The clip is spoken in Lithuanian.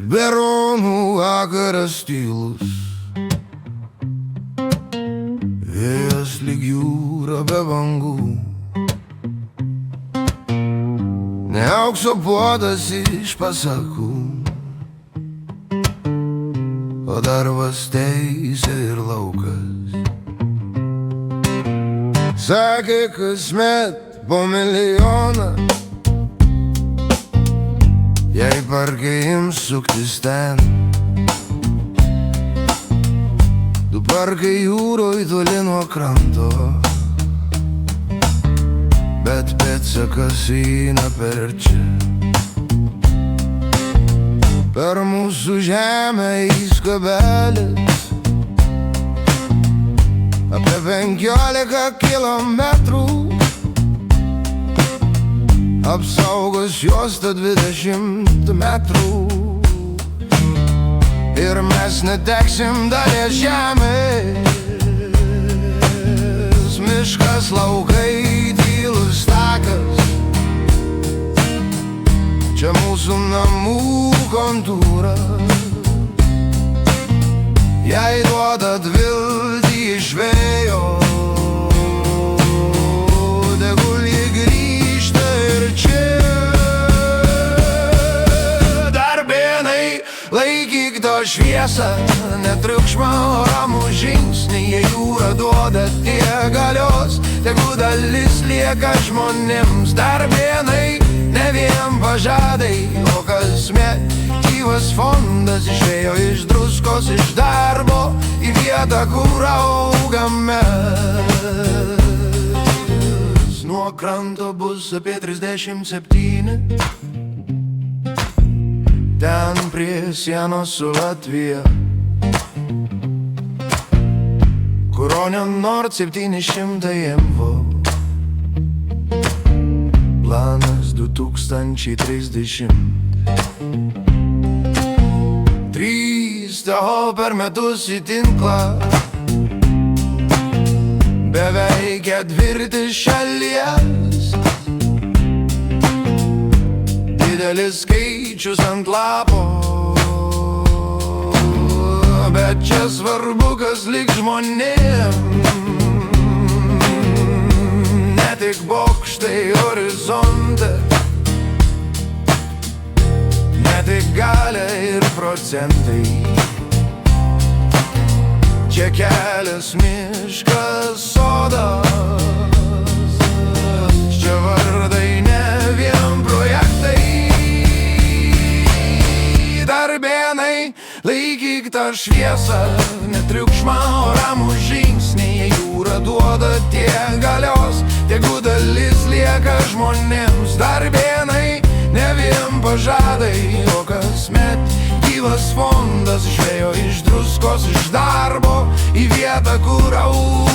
Beronų vakaras tylus, vėjas lyg jūra be bangų, ne aukso puodas iš pasakų, o darbas teisė ir laukas. Sakė kasmet po milijoną, jei parkai ims suktis ten. Du parkai jūroj toli nuo kranto, bet pėdsakas eina per čia. Per mūsų žemę įskabelis apie 15 kilometrų, apsaugos juosta 20 metrų, ir mes neteksim dalies žemės. Miškas, laukai, tylus takas, čia mūsų namų kontūras. Jei duodat viltį iš vėjo, tegul ji grįžta ir čia. Darbėnai, laikyk to šviesą, netriukšmą, o ramų žingsnį. Jei jūra duoda tiek galios, tegu dalis lieka žmonėms. Darbėnai, ne vien pažadai, o kasmet gyvas fondas išėjo iš druskos, iš darbo į vietą, kur auga mes. Nuo kranto bus apie 37, ten prie sienos su Latvija, kuronio nord 700 MV. Planas 2030. 3 TO per metus į tinklą, beveik ketvirtis šalies. Didelis skaičius ant lapo, bet čia svarbu, kas liks žmonėm. Ne tik bokštai horizonte, ne tik galia ir procentai. Čia kelias, miškas, sodas, čia vardai, ne vien projektai. Darbėnai, laikyk tą šviesą, netriukšmą, o ramų žingsnį. Jei jūra duoda tiek galios, tegu dalis lieka žmonėms. Darbėnai, ne vien pažadai, o kasmet gyvas fondas išėjo iš druskos, iš darbo į vietą, kur auga